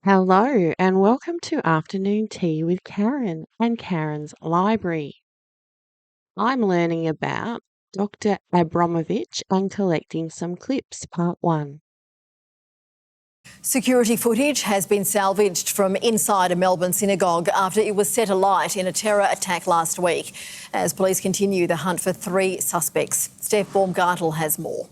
Hello, and welcome to Afternoon Tea with Karen and Karen's Library. I'm learning about Dr. Abramovich and collecting some clips, part one. Security footage has been salvaged from inside a Melbourne synagogue after it was set alight in a terror attack last week. As police continue the hunt for three suspects. Steph Baumgartel has more.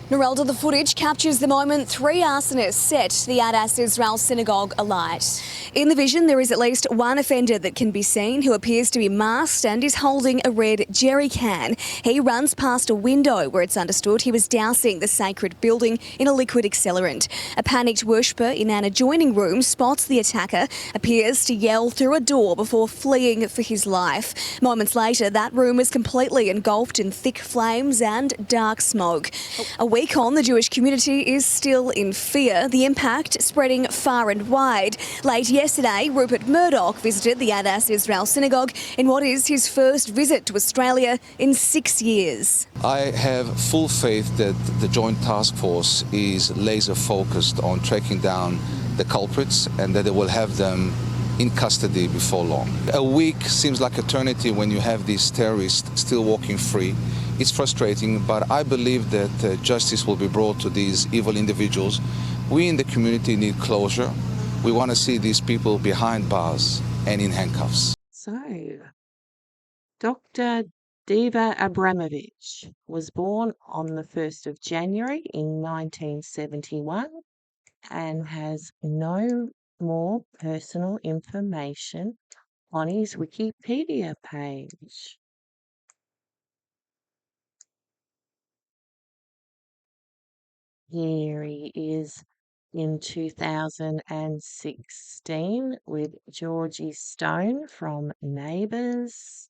Narelda, the footage captures the moment three arsonists set the Adas Israel synagogue alight. In the vision, there is at least one offender that can be seen who appears to be masked and is holding a red jerry can. He runs past a window where it's understood he was dousing the sacred building in a liquid accelerant. A panicked worshipper in an adjoining room spots the attacker, appears to yell through a door before fleeing for his life. Moments later, that room is completely engulfed in thick flames and dark smoke. A week on, the Jewish community is still in fear, the impact spreading far and wide. Late yesterday, Rupert Murdoch visited the Adas Israel synagogue in what is his first visit to Australia in 6 years. I have full faith that the Joint Task Force is laser focused on tracking down the culprits and that they will have them in custody before long. A week seems like eternity when you have these terrorists still walking free. It's frustrating, but I believe that justice will be brought to these evil individuals. We in the community need closure. We want to see these people behind bars and in handcuffs. So, Dr. Diva Abramovich was born on the 1st of January in 1971 and has no more personal information on his Wikipedia page. Here he is in 2016 with Georgie Stone from Neighbours.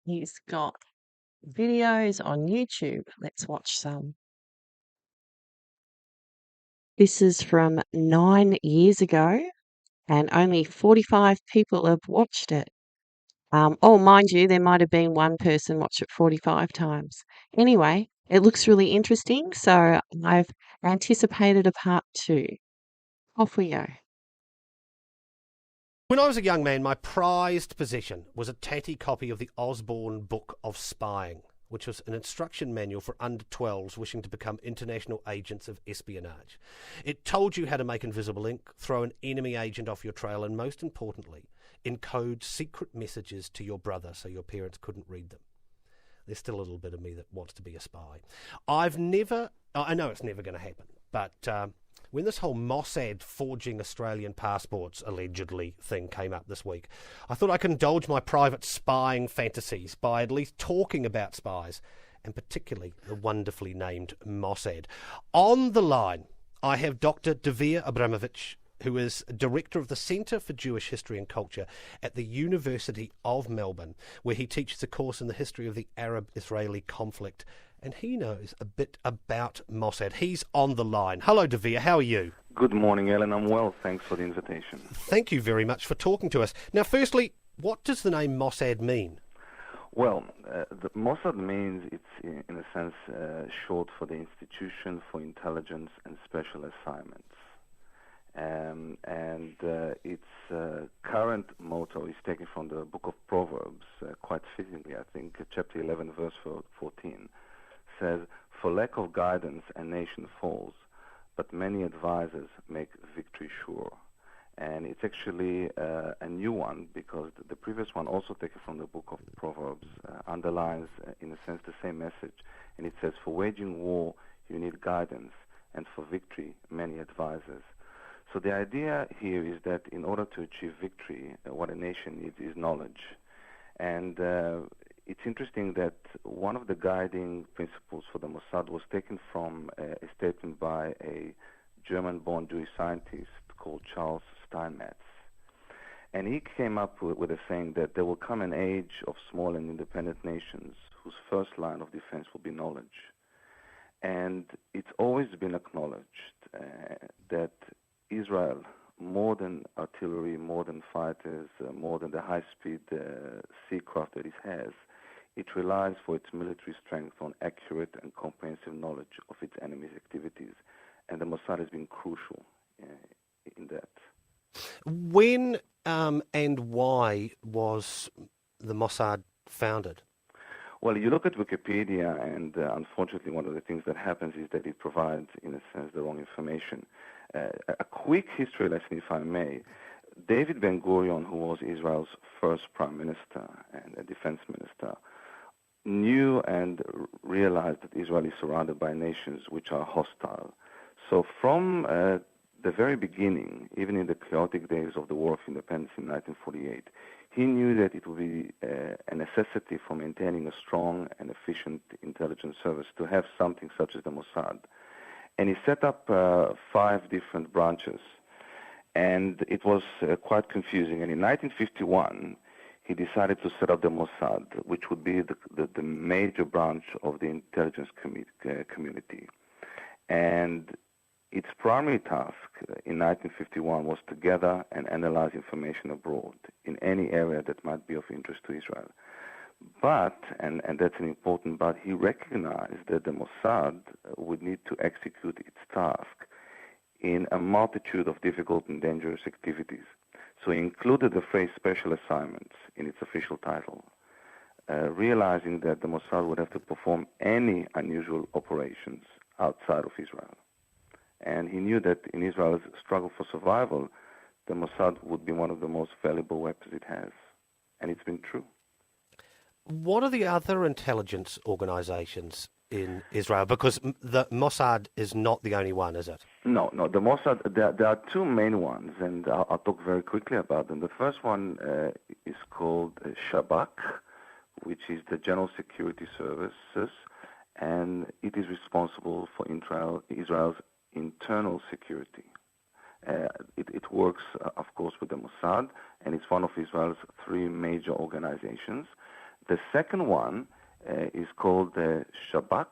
He's got videos on YouTube. Let's watch some. This is from 9 years ago, and only 45 people have watched it. Oh, mind you, there might have been one person watch it 45 times. Anyway, it looks really interesting, so I've anticipated a part two. Off we go. When I was a young man, my prized possession was a tatty copy of the Osborne Book of Spying, which was an instruction manual for under 12s wishing to become international agents of espionage. It told you how to make invisible ink, throw an enemy agent off your trail, and most importantly, encode secret messages to your brother so your parents couldn't read them. There's still a little bit of me that wants to be a spy. I know it's never going to happen, but when this whole Mossad forging Australian passports, allegedly, thing came up this week, I thought I could indulge my private spying fantasies by at least talking about spies, and particularly the wonderfully named Mossad. On the line, I have Dr. Davir Abramovich, who is Director of the Centre for Jewish History and Culture at the University of Melbourne, where he teaches a course in the history of the Arab-Israeli conflict, and he knows a bit about Mossad. He's on the line. Hello, Davir. How are you? Good morning, Ellen. I'm well. Thanks for the invitation. Thank you very much for talking to us. Now, firstly, what does the name Mossad mean? Well, the Mossad means it's, in a sense, short for the Institution for Intelligence and Special Assignments. Its current motto is taken from the Book of Proverbs, quite fittingly, I think, chapter 11, verse 14, says, "For lack of guidance a nation falls, but many advisors make victory sure." And it's actually a new one, because the previous one, also taken from the Book of Proverbs, underlines, in a sense, the same message. And it says, "For waging war, you need guidance, and for victory, many advisors." So the idea here is that in order to achieve victory, what a nation needs is knowledge. And it's interesting that one of the guiding principles for the Mossad was taken from a statement by a German-born Jewish scientist called Charles Steinmetz. And he came up with a saying that there will come an age of small and independent nations whose first line of defense will be knowledge. And it's always been acknowledged that Israel, more than artillery, more than fighters, more than the high-speed sea craft that it has, It relies for its military strength on accurate and comprehensive knowledge of its enemy's activities, and the Mossad has been crucial in that. When and why was the Mossad founded? Well, you look at Wikipedia, and unfortunately one of the things that happens is that it provides, in a sense, the wrong information. A quick history lesson, if I may. David Ben-Gurion, who was Israel's first prime minister and a defense minister, knew and realized that Israel is surrounded by nations which are hostile. So from the very beginning, even in the chaotic days of the War of Independence in 1948, he knew that it would be a necessity for maintaining a strong and efficient intelligence service to have something such as the Mossad. And he set up 5 different branches. And it was quite confusing. And in 1951, he decided to set up the Mossad, which would be the major branch of the intelligence community. And its primary task in 1951 was to gather and analyze information abroad in any area that might be of interest to Israel. But, and that's an important but, he recognized that the Mossad would need to execute its task in a multitude of difficult and dangerous activities. So he included the phrase special assignments in its official title, realizing that the Mossad would have to perform any unusual operations outside of Israel. And he knew that in Israel's struggle for survival, the Mossad would be one of the most valuable weapons it has. And it's been true. What are the other intelligence organizations in Israel? Because the Mossad is not the only one, is it? No. The Mossad, there are 2 main ones, and I'll talk very quickly about them. The first one is called Shabak, which is the General Security Services, and it is responsible for Israel's internal security. It works, of course, with the Mossad, and it's one of Israel's 3 major organizations. The second one is called Shabak,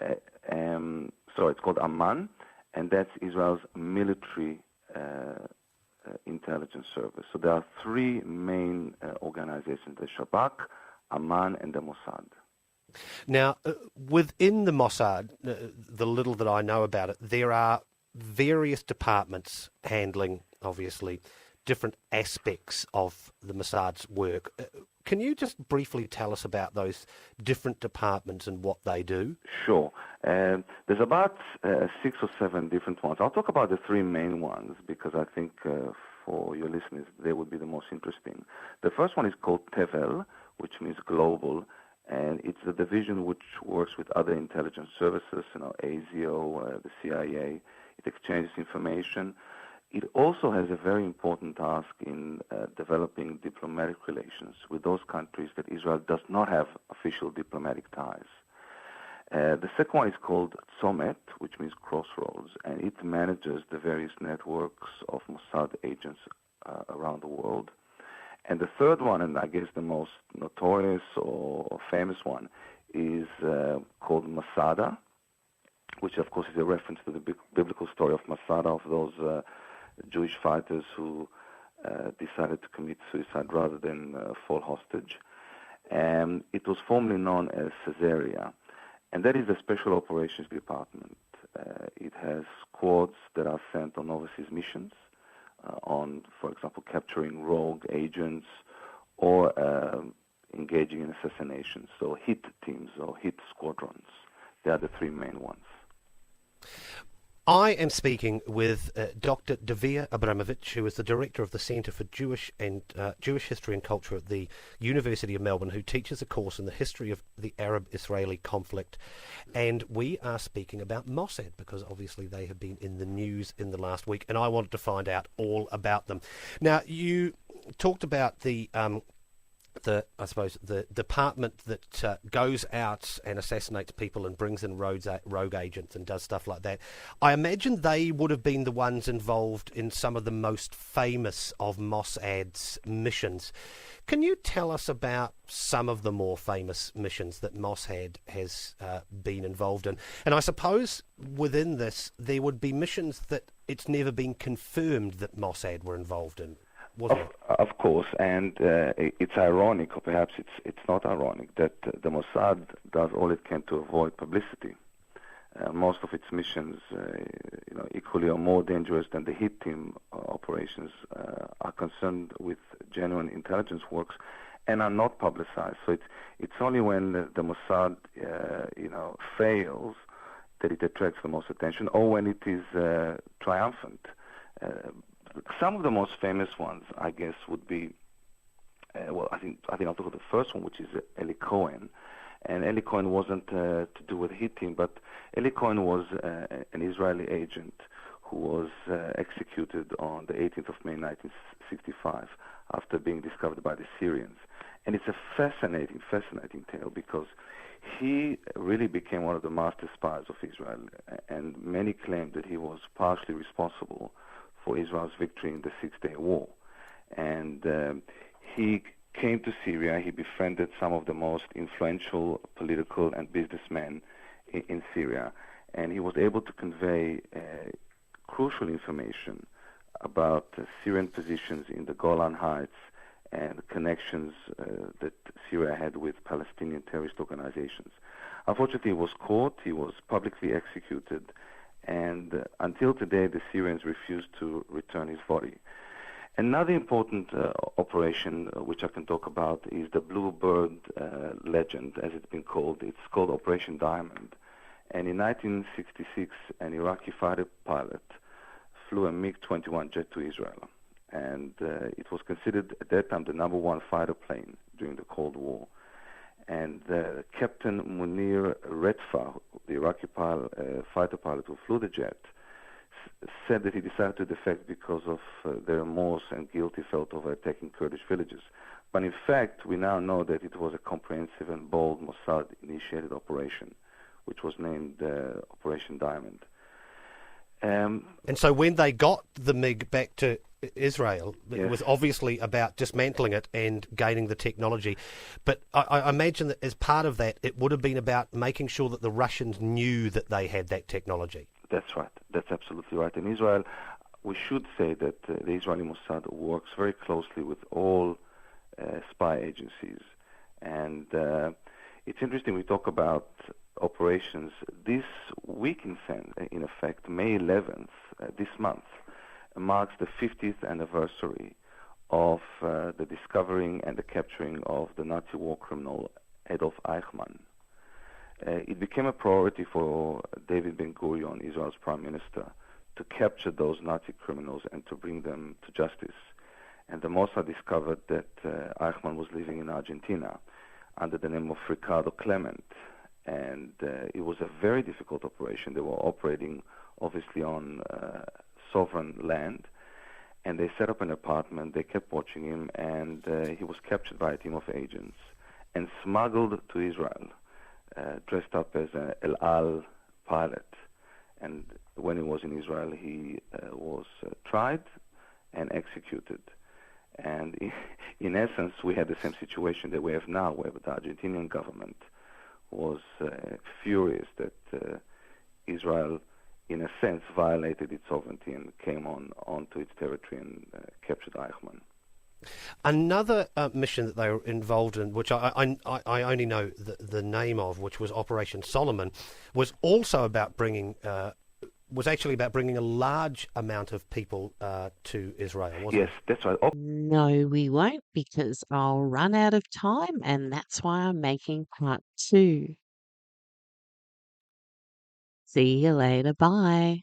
it's called Amman, and that's Israel's military intelligence service. So there are 3 main organizations, the Shabak, Amman, and the Mossad. Now, within the Mossad, the little that I know about it, there are various departments handling, obviously, different aspects of the Mossad's work. Can you just briefly tell us about those different departments and what they do? Sure. There's about 6 or 7 different ones. I'll talk about the 3 main ones because I think for your listeners they would be the most interesting. The first one is called Tevel, which means global, and it's a division which works with other intelligence services, ASIO, the CIA. It exchanges information. It also has a very important task in developing diplomatic relations with those countries that Israel does not have official diplomatic ties. The second one is called Tzomet, which means crossroads, and it manages the various networks of Mossad agents around the world. And the third one, and I guess the most notorious or famous one, is called Masada, which of course is a reference to the biblical story of Masada, of those Jewish fighters who decided to commit suicide rather than fall hostage. And it was formerly known as Caesarea, and that is the Special Operations Department. It has squads that are sent on overseas missions on, for example, capturing rogue agents or engaging in assassinations, so hit teams or hit squadrons. They are the 3 main ones. I am speaking with Dr. Davia Abramovich, who is the director of the Centre for Jewish History and Culture at the University of Melbourne, who teaches a course in the history of the Arab-Israeli conflict. And we are speaking about Mossad because obviously they have been in the news in the last week, and I wanted to find out all about them. Now, you talked about the department that goes out and assassinates people and brings in rogue agents and does stuff like that. I imagine they would have been the ones involved in some of the most famous of Mossad's missions. Can you tell us about some of the more famous missions that Mossad has been involved in? And I suppose within this, there would be missions that it's never been confirmed that Mossad were involved in. Of course, and it's ironic, or perhaps it's not ironic, that the Mossad does all it can to avoid publicity. Most of its missions, equally or more dangerous than the hit team operations, are concerned with genuine intelligence works and are not publicized. So it's only when the Mossad, fails that it attracts the most attention, or when it is triumphant. Some of the most famous ones, I guess, would be, I think I'll talk about the first one, which is Eli Cohen. And Eli Cohen wasn't to do with hit team, but Eli Cohen was an Israeli agent who was executed on the 18th of May 1965 after being discovered by the Syrians. And it's a fascinating tale, because he really became one of the master spies of Israel, and many claim that he was partially responsible for Israel's victory in the Six-Day War. And he came to Syria. He befriended some of the most influential political and businessmen in Syria, and he was able to convey crucial information about Syrian positions in the Golan Heights and connections that Syria had with Palestinian terrorist organizations. Unfortunately, he was caught, he was publicly executed, and until today the Syrians refused to return his body. Another important operation which I can talk about is the Bluebird legend, as it's been called. It's called Operation Diamond. And in 1966, an Iraqi fighter pilot flew a MiG-21 jet to Israel. And it was considered at that time the number one fighter plane during the Cold War. And Captain Munir Redfa, the Iraqi fighter pilot who flew the jet, said that he decided to defect because of the remorse and guilt he felt over attacking Kurdish villages. But in fact, we now know that it was a comprehensive and bold Mossad-initiated operation, which was named Operation Diamond. And so when they got the MiG back to Israel, yes, it was obviously about dismantling it and gaining the technology. But I imagine that as part of that, it would have been about making sure that the Russians knew that they had that technology. That's right. That's absolutely right. In Israel, we should say that the Israeli Mossad works very closely with all spy agencies. And it's interesting, we talk about operations. This week, in effect, May 11th, this month, marks the 50th anniversary of the discovering and the capturing of the Nazi war criminal Adolf Eichmann. It became a priority for David Ben-Gurion, Israel's prime minister, to capture those Nazi criminals and to bring them to justice. And the Mossad discovered that Eichmann was living in Argentina under the name of Ricardo Clement. And it was a very difficult operation. They were operating, obviously, on sovereign land. And they set up an apartment, they kept watching him, and he was captured by a team of agents and smuggled to Israel, dressed up as an El Al pilot. And when he was in Israel, he was tried and executed. And in essence, we had the same situation that we have now, where the Argentinian government was furious that Israel, in a sense, violated its sovereignty and came onto its territory and captured Eichmann. Another mission that they were involved in, which I only know the name of, which was Operation Solomon, was also about bringing a large amount of people to Israel, wasn't it? Yes, that's right. No, we won't, because I'll run out of time, and that's why I'm making part 2. See you later. Bye.